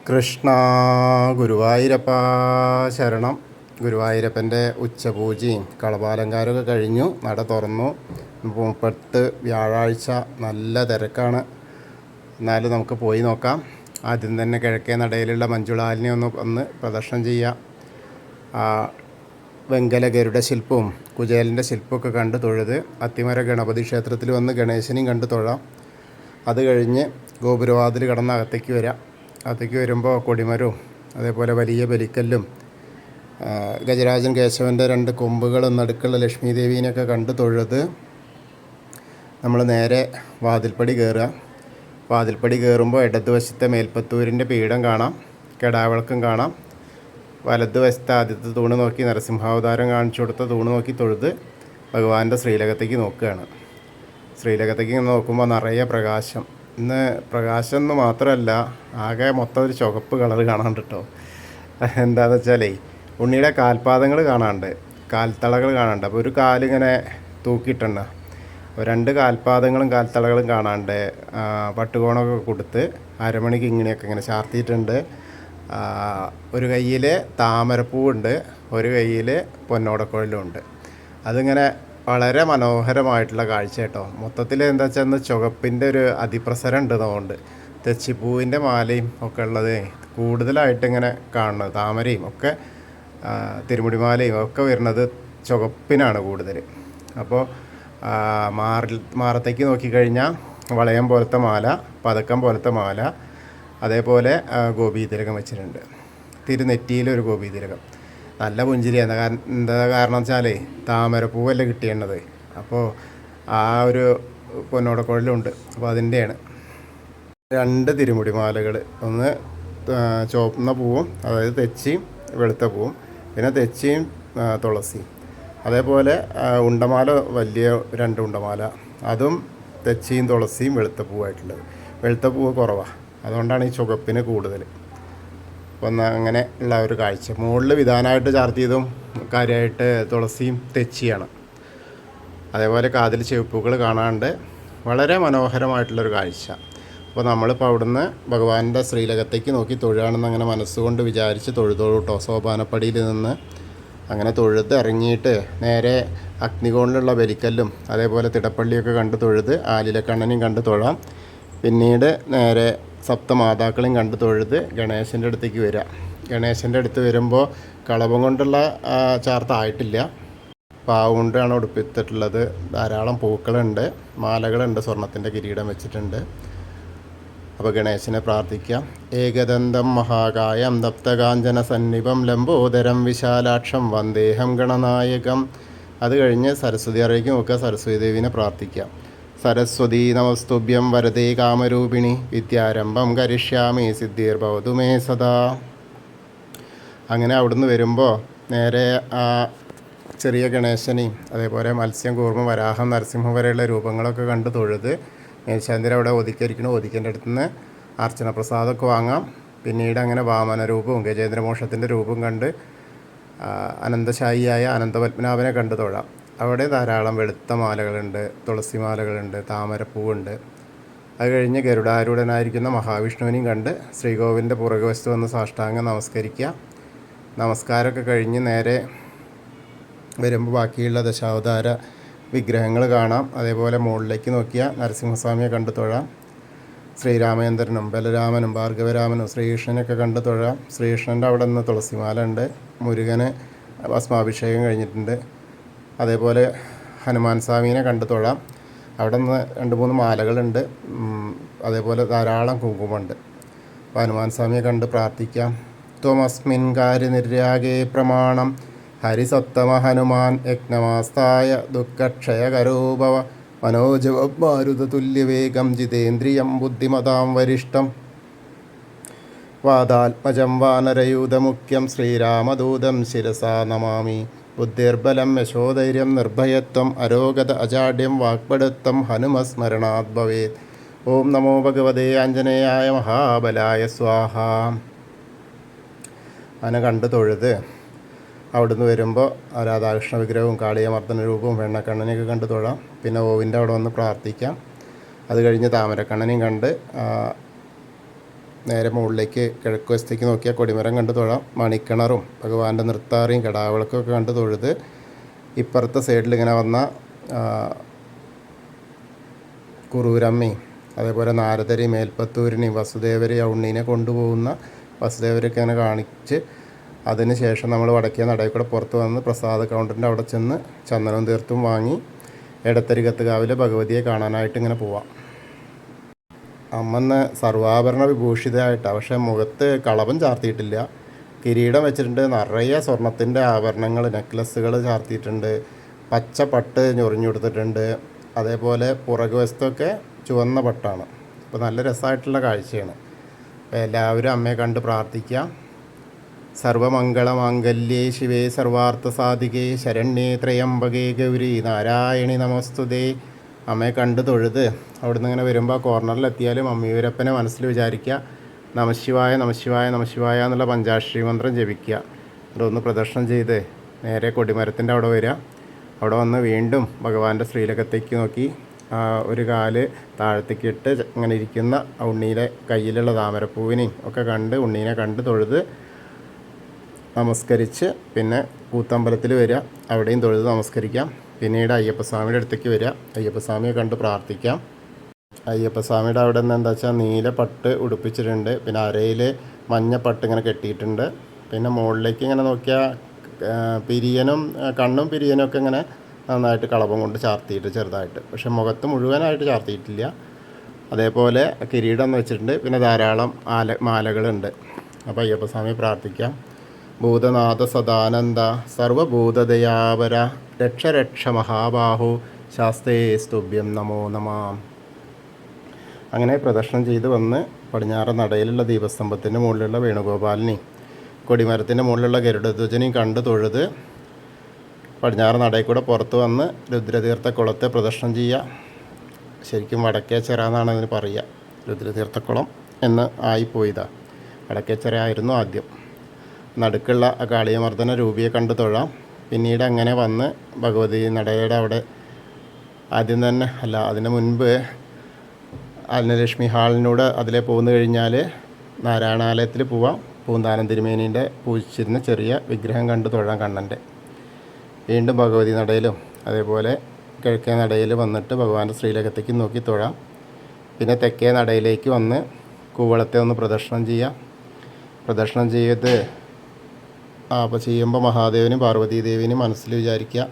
കൃഷ്ണ ഗുരുവായൂരപ്പ ശരണം. ഗുരുവായൂരപ്പൻ്റെ ഉച്ചപൂജയും കളഭാലങ്കാരമൊക്കെ കഴിഞ്ഞു. നട തുറന്നു. 30 വ്യാഴാഴ്ച നല്ല തിരക്കാണ്. എന്നാലും നമുക്ക് പോയി നോക്കാം. ആദ്യം തന്നെ കിഴക്കേ നടയിലുള്ള മഞ്ജുളാലിനെ ഒന്ന് പ്രദർശനം ചെയ്യാം. വെങ്കല ഗരുഡ ശില്പവും കുചേലൻ്റെ ശില്പമൊക്കെ കണ്ട് തൊഴുത് അത്തിമര ഗണപതി ക്ഷേത്രത്തിൽ വന്ന് ഗണേശനെയും കണ്ട് തൊഴാം. അത് കഴിഞ്ഞ് ഗോപുരവാതിൽ കടന്ന് അകത്തേക്ക് വരാം. അകത്തേക്ക് വരുമ്പോൾ കൊടിമരവും അതേപോലെ വലിയ ബലിക്കല്ലും ഗജരാജൻ കേശവൻ്റെ 2 കൊമ്പുകളും നടുക്കുള്ള ലക്ഷ്മി ദേവീനെയൊക്കെ കണ്ട് തൊഴുത് നമ്മൾ നേരെ വാതിൽപ്പടി കയറുക. വാതിൽപ്പടി കയറുമ്പോൾ ഇടതുവശത്തെ മേൽപ്പത്തൂരിൻ്റെ പീഠം കാണാം, കെടാവിളക്കും കാണാം. വലതുവശത്തെ ആദ്യത്തെ തൂണ് നോക്കി നരസിംഹാവതാരം കാണിച്ചു കൊടുത്ത തൂണ് നോക്കി തൊഴുത് ഭഗവാന്റെ ശ്രീലകത്തേക്ക് നോക്കുകയാണ്. ശ്രീലകത്തേക്ക് നോക്കുമ്പോൾ നിറയെ പ്രകാശം. ഇന്ന് പ്രകാശം എന്ന് മാത്രമല്ല, ആകെ മൊത്തം ഒരു ചുവപ്പ് കളർ കാണാണ്ട് കേട്ടോ. എന്താണെന്ന് വെച്ചാലേ ഉണ്ണിയുടെ കാൽപാദങ്ങൾ കാണാണ്ട്, കാൽത്തളകൾ കാണാണ്ട്. അപ്പോൾ ഒരു കാലിങ്ങനെ തൂക്കിയിട്ടുണ്ട്. 2 കാൽപാദങ്ങളും കാൽത്തളകളും കാണാണ്ട് പട്ടുകോണൊക്കെ കൊടുത്ത് അരമണിക്ക് ഇങ്ങനെയൊക്കെ ഇങ്ങനെ ചാർത്തിയിട്ടുണ്ട്. ഒരു കയ്യിൽ താമരപ്പൂവുണ്ട്, ഒരു കയ്യിൽ പൊന്നോടക്കുഴലുണ്ട്. അതിങ്ങനെ വളരെ മനോഹരമായിട്ടുള്ള കാഴ്ച കേട്ടോ. മൊത്തത്തിൽ എന്താ വെച്ചാൽ ഇന്ന് ചുവപ്പിൻ്റെ ഒരു അതിപ്രസരം ഉണ്ട്. അതുകൊണ്ട് തെച്ചിപ്പൂവിൻ്റെ മാലയും ഒക്കെ ഉള്ളത് കൂടുതലായിട്ട് ഇങ്ങനെ കാണുന്നത്. താമരയും ഒക്കെ തിരുമുടിമാലയും ഒക്കെ വരുന്നത് ചുവപ്പിനാണ് കൂടുതൽ. അപ്പോൾ മാറത്തേക്ക് നോക്കിക്കഴിഞ്ഞാൽ വളയം പോലത്തെ മാല, പതക്കം പോലത്തെ മാല, അതേപോലെ ഗോപീതിലകം വെച്ചിട്ടുണ്ട്. തിരുനെറ്റിയിലൊരു ഗോപീതിലകം. നല്ല പുഞ്ചിരിയാണ്. എന്താ കാരണം വെച്ചാൽ താമരപ്പൂവല്ലേ കിട്ടിയേണ്ടത്. അപ്പോൾ ആ ഒരു പൊന്നോടക്കുഴലുണ്ട്. അപ്പോൾ അതിൻ്റെയാണ് 2 തിരുമുടിമാലകൾ. ഒന്ന് ചുവന്ന പൂവും, അതായത് തെച്ചിയും വെളുത്ത പൂവും, പിന്നെ തെച്ചിയും തുളസിയും. അതേപോലെ ഉണ്ടമാല, വലിയ 2 ഉണ്ടമാല, അതും തെച്ചിയും തുളസിയും വെളുത്ത പൂവായിട്ടുള്ളത്. വെളുത്ത പൂവ് കുറവാണ്, അതുകൊണ്ടാണ് ഈ ചുവപ്പിന് കൂടുതൽ. അപ്പോൾ അങ്ങനെ ഉള്ള ഒരു കാഴ്ച. മുകളിൽ വിധാനമായിട്ട് ചാർത്തിയതും കാര്യമായിട്ട് തുളസിയും തെച്ചിയാണ്. അതേപോലെ കാതിൽ ചെവിപ്പൂക്കൾ കാണാണ്ട് വളരെ മനോഹരമായിട്ടുള്ളൊരു കാഴ്ച. അപ്പോൾ നമ്മളിപ്പോൾ അവിടുന്ന് ഭഗവാന്റെ ശ്രീലകത്തേക്ക് നോക്കി തൊഴുകയാണെന്ന് അങ്ങനെ മനസ്സുകൊണ്ട് വിചാരിച്ച് തൊഴുതോളൂ കേട്ടോ. സോപാനപ്പടിയിൽ നിന്ന് അങ്ങനെ തൊഴുത് ഇറങ്ങിയിട്ട് നേരെ അഗ്നികോണിലുള്ള ബലിക്കല്ലും അതേപോലെ തിടപ്പള്ളിയൊക്കെ കണ്ട് തൊഴുത് ആലിലക്കണ്ണനെയും കണ്ട് തൊഴാം. പിന്നീട് നേരെ സപ്തമാതാക്കളെയും കണ്ട് തൊഴുത് ഗണേശൻ്റെ അടുത്തേക്ക് വരിക. ഗണേശൻ്റെ അടുത്ത് വരുമ്പോൾ കളഭം കൊണ്ടുള്ള ചാർത്തായിട്ടില്ല, പാവ് കൊണ്ടാണ് ഉടുപ്പിത്തിട്ടുള്ളത്. ധാരാളം പൂക്കളുണ്ട്, മാലകളുണ്ട്, സ്വർണത്തിൻ്റെ കിരീടം വെച്ചിട്ടുണ്ട്. അപ്പോൾ ഗണേശനെ പ്രാർത്ഥിക്കാം. ഏകദന്തം മഹാകായം ദപ്തകാഞ്ചന സന്നിപം ലംബോദരം വിശാലാക്ഷം വന്ദേഹം ഗണനായകം. അത് കഴിഞ്ഞ് സരസ്വതി അറിയിക്കും ഒക്കെ സരസ്വതി ദേവിനെ പ്രാർത്ഥിക്കാം. സരസ്വതി നമസ്തുഭ്യം വരദേ കാമരൂപിണി വിദ്യാരംഭം കരിഷ്യാമി സിദ്ധിർഭവതു മേ സദാ. അങ്ങനെ അവിടുന്ന് വരുമ്പോൾ നേരെ ആ ചെറിയ ഗണേശനെയും അതേപോലെ മത്സ്യം, കൂർമ്മ, വരാഹം, നരസിംഹം വരെയുള്ള രൂപങ്ങളൊക്കെ കണ്ട് തൊഴുത് മേൽശാന്തിരെ അവിടെ ഒതുക്കിയിരിക്കണം. ഒതുക്കേൻ്റെ അടുത്ത് നിന്ന് അർച്ചന പ്രസാദമൊക്കെ വാങ്ങാം. പിന്നീട് അങ്ങനെ വാമന രൂപവും ഗജേന്ദ്രമോക്ഷത്തിൻ്റെ രൂപം കണ്ട് അനന്തശായിയായ അനന്തപത്മനാഭനെ കണ്ട് തൊഴാം. അവിടെ ധാരാളം വെളുത്ത മാലകളുണ്ട്, തുളസി മാലകളുണ്ട്, താമരപ്പൂവുണ്ട്. അത് കഴിഞ്ഞ് ഗരുഡാരൂഢനായിരിക്കുന്ന മഹാവിഷ്ണുവിനെയും കണ്ട് ശ്രീകോവിലിൻ്റെ പുറകുവശത്ത് വന്ന് സാഷ്ടാംഗം നമസ്കരിക്കുക. നമസ്കാരമൊക്കെ കഴിഞ്ഞ് നേരെ വരുമ്പോൾ ബാക്കിയുള്ള ദശാവതാര വിഗ്രഹങ്ങൾ കാണാം. അതേപോലെ മുകളിലേക്ക് നോക്കിയാൽ നരസിംഹസ്വാമിയെ കണ്ട് തൊഴാം. ശ്രീരാമചന്ദ്രനും ബലരാമനും ഭാർഗവരാമനും ശ്രീകൃഷ്ണനൊക്കെ കണ്ട് തൊഴാം. ശ്രീകൃഷ്ണൻ്റെ അവിടെ നിന്ന് തുളസിമാല ഉണ്ട്. മുരുകന് ഭസ്മാഭിഷേകം കഴിഞ്ഞിട്ടുണ്ട്. അതേപോലെ ഹനുമാൻ സ്വാമീനെ കണ്ട് തൊഴാം. അവിടെ നിന്ന് 2-3 മാലകളുണ്ട്. അതേപോലെ ധാരാളം കുങ്കുമമുണ്ട്. അപ്പോൾ ഹനുമാൻ സ്വാമിയെ കണ്ട് പ്രാർത്ഥിക്കാം. ത്വമസ്മിൻ കാര്യനിര്യാഗേ പ്രമാണം ഹരിസത്തമ ഹനുമാൻ യജ്ഞമാസ്തായ ദുഃഖക്ഷയകരോഭവ മനോജവമാരുതതുല്യവേഗം ജിതേന്ദ്രിയം ബുദ്ധിമതാം വരിഷ്ഠം വാദാത്മജം വാനരയൂതമുഖ്യം ശ്രീരാമദൂതം ശിരസാ നമാമി. ബുദ്ധിർബലം യശോധൈര്യം നിർഭയത്വം അരോഗത അജാഡ്യം വാക്പടുത്വം ഹനുമസ്മരണാത് ഭവേത്. ഓം നമോ ഭഗവതേ ആഞ്ജനേയായ മഹാബലായ സ്വാഹ. അതിനെ കണ്ട് തൊഴുത് അവിടുന്ന് വരുമ്പോൾ രാധാകൃഷ്ണ വിഗ്രഹവും കാളിയമർദ്ദന രൂപവും വെണ്ണക്കണ്ണനെയൊക്കെ കണ്ട് തൊഴാം. പിന്നെ ഓവിൻ്റെ അവിടെ വന്ന് പ്രാർത്ഥിക്കാം. അത് കഴിഞ്ഞ് താമരക്കണ്ണനെയും കണ്ട് നേരെ മുകളിലേക്ക് കിഴക്ക് വശത്തേക്ക് നോക്കിയാൽ കൊടിമരം കണ്ട് തൊഴാം. മണിക്കിണറും ഭഗവാന്റെ നൃത്താറിയും കടാവിളക്കൊക്കെ കണ്ട് തൊഴുത് ഇപ്പുറത്തെ സൈഡിൽ ഇങ്ങനെ വന്ന കുറൂരമ്മയും അതേപോലെ നാരദരെയും മേൽപ്പത്തൂരിനെയും വസുദേവരെയും ഉണ്ണീനെ കൊണ്ടുപോകുന്ന വസുദേവരൊക്കെ അങ്ങനെ കാണിച്ച് അതിന് ശേഷം നമ്മൾ വടക്കേ നടയിൽ കൂടെ പുറത്ത് വന്ന് പ്രസാദ കൗണ്ടറിൻ്റെ അവിടെ ചെന്ന് ചന്ദനവും തീർത്തും വാങ്ങി എടത്തരികത്തുകാവിലെ ഭഗവതിയെ കാണാനായിട്ട് ഇങ്ങനെ പോവാം. അമ്മന്ന് സർവാഭരണ വിഭൂഷിതമായിട്ടാണ്, പക്ഷേ മുഖത്ത് കളഭം ചാർത്തിയിട്ടില്ല. കിരീടം വെച്ചിട്ടുണ്ട്, നിറയെ സ്വർണത്തിൻ്റെ ആഭരണങ്ങൾ നെക്ലസ്സുകൾ ചാർത്തിയിട്ടുണ്ട്, പച്ച പട്ട് ഞൊറിഞ്ഞു കൊടുത്തിട്ടുണ്ട്. അതേപോലെ പുറകു വശത്തൊക്കെ ചുവന്ന പട്ടാണ്. അപ്പോൾ നല്ല രസമായിട്ടുള്ള കാഴ്ചയാണ്. അപ്പോൾ എല്ലാവരും അമ്മയെ കണ്ട് പ്രാർത്ഥിക്കാം. സർവമംഗളമാംഗല്യേ ശിവേ സർവാർത്ഥസാധികേ ശരണ്യേ ത്രയംബകേ ഗൗരി നാരായണി നമസ്തുതേ. അമ്മയെ കണ്ട് തൊഴുത് അവിടുന്ന് ഇങ്ങനെ വരുമ്പോൾ കോർണറിലെത്തിയാലും അമ്മിയൂരപ്പനെ മനസ്സിൽ വിചാരിക്കുക. നമശിവായ നമശിവായ നമശിവായ എന്നുള്ള പഞ്ചാക്ഷരി മന്ത്രം ജപിക്കുക. അതൊന്ന് പ്രദർശനം ചെയ്ത് നേരെ കൊടിമരത്തിൻ്റെ അവിടെ വരിക. അവിടെ വന്ന് വീണ്ടും ഭഗവാന്റെ ശ്രീലകത്തേക്ക് നോക്കി ഒരു കാല് താഴത്തേക്ക് ഇട്ട് ഇങ്ങനെ ഇരിക്കുന്ന ഉണ്ണീൻ്റെ കയ്യിലുള്ള താമരപ്പൂവിനെയും ഒക്കെ കണ്ട് ഉണ്ണീനെ കണ്ട് തൊഴുത് നമസ്കരിച്ച് പിന്നെ കൂത്തമ്പലത്തിൽ വരിക. അവിടെയും തൊഴുത് നമസ്കരിക്കാം. പിന്നീട് അയ്യപ്പസ്വാമിയുടെ അടുത്തേക്ക് വരിക. അയ്യപ്പസ്വാമിയെ കണ്ട് പ്രാർത്ഥിക്കാം. അയ്യപ്പസ്വാമിയുടെ അവിടെ നിന്ന് എന്താ വെച്ചാൽ നീല പട്ട് ഉടുപ്പിച്ചിട്ടുണ്ട്. പിന്നെ അരയിൽ മഞ്ഞ പട്ട് ഇങ്ങനെ കെട്ടിയിട്ടുണ്ട്. പിന്നെ മുകളിലേക്ക് ഇങ്ങനെ നോക്കിയാൽ പിരിയനും കണ്ണും പിരിയനും ഒക്കെ ഇങ്ങനെ നന്നായിട്ട് കളഭം കൊണ്ട് ചാർത്തിയിട്ട് ചെറുതായിട്ട്, പക്ഷെ മുഖത്ത് മുഴുവനായിട്ട് ചാർത്തിയിട്ടില്ല. അതേപോലെ കിരീടം വെച്ചിട്ടുണ്ട്. പിന്നെ ധാരാളം മാലകളുണ്ട്. അപ്പോൾ അയ്യപ്പസ്വാമി പ്രാർത്ഥിക്കാം. ഭൂതനാഥ സദാനന്ദ സർവഭൂതദയാവര രക്ഷ രക്ഷ മഹാബാഹു ശാസ്ത്രേ സ്തുഭ്യം നമോ നമാം. അങ്ങനെ പ്രദർശനം ചെയ്ത് വന്ന് പടിഞ്ഞാറ് നടയിലുള്ള ദീപസ്തംഭത്തിൻ്റെ മുകളിലുള്ള വേണുഗോപാലിനെയും കൊടിമരത്തിൻ്റെ മുകളിലുള്ള ഗരുഡധ്വജനെയും കണ്ട് തൊഴുത് പടിഞ്ഞാറ് നടയിൽ കൂടെ പുറത്ത് വന്ന് രുദ്രതീർത്ഥക്കുളത്തെ പ്രദർശനം ചെയ്യുക. ശരിക്കും വടക്കേച്ചിറ എന്നാണ് അതിന് പറയുക. രുദ്രതീർത്ഥക്കുളം എന്ന് ആയിപ്പോയതാണ്. വടക്കേച്ചിറ ആയിരുന്നു ആദ്യം. നടുക്കുള്ള കാളിയമർദ്ദന രൂപിയെ കണ്ട് തൊഴാം. പിന്നീട് അങ്ങനെ വന്ന് ഭഗവതി നടയുടെ അവിടെ ആദ്യം തന്നെ അതിന് മുൻപ് അന്നലക്ഷ്മി ഹാളിനൂടെ അതിലെ പോന്നു കഴിഞ്ഞാൽ നാരായണാലയത്തിൽ പോവാം. പൂന്താനം തിരുമേനീൻ്റെ പൂജിച്ചിരുന്ന ചെറിയ വിഗ്രഹം കണ്ട് തൊഴാം കണ്ണൻ്റെ. വീണ്ടും ഭഗവതി നടയിലും അതേപോലെ കിഴക്കേ നടയിൽ വന്നിട്ട് ഭഗവാന്റെ ശ്രീലകത്തേക്ക് നോക്കി തൊഴാം. പിന്നെ തെക്കേ നടയിലേക്ക് വന്ന് കൂവളത്തെ ഒന്ന് പ്രദർശനം ചെയ്യാം. പ്രദർശനം ചെയ്ത് അപ്പോൾ ചെയ്യുമ്പോൾ മഹാദേവനും പാർവതീദേവിനും മനസ്സിൽ വിചാരിക്കുക.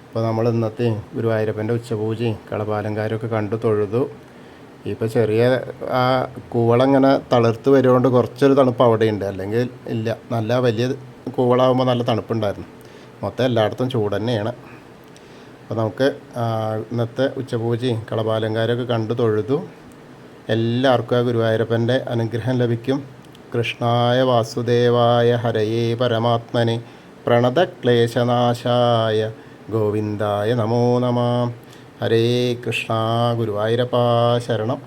അപ്പോൾ നമ്മൾ ഇന്നത്തെ ഗുരുവായൂരപ്പൻ്റെ ഉച്ചപൂജയും കളഭാലങ്കാരമൊക്കെ കണ്ടു തൊഴുതു. ഇപ്പോൾ ചെറിയ ആ കൂവളം ഇങ്ങനെ തളിർത്ത് വരുന്നതുകൊണ്ട് കുറച്ചൊരു തണുപ്പ് അവിടെയുണ്ട്, അല്ലെങ്കിൽ ഇല്ല. നല്ല വലിയ കൂവളാകുമ്പോൾ നല്ല തണുപ്പുണ്ടായിരുന്നു. മൊത്തം എല്ലായിടത്തും ചൂട് തന്നെയാണ്. അപ്പോൾ നമുക്ക് ഇന്നത്തെ ഉച്ചപൂജയും കളഭാലങ്കാരമൊക്കെ കണ്ടു തൊഴുതു. എല്ലാവർക്കും ആ ഗുരുവായൂരപ്പൻ്റെ അനുഗ്രഹം ലഭിക്കും. കൃഷ്ണായ വാസുദേവായ ഹരയേ പരമാത്മനെ പ്രണതക്ലേശനാശായ ഗോവിന്ദായ നമോ നമഃ. ഹരേ കൃഷ്ണ. ഗുരുവായൂരപ്പാ ശരണം.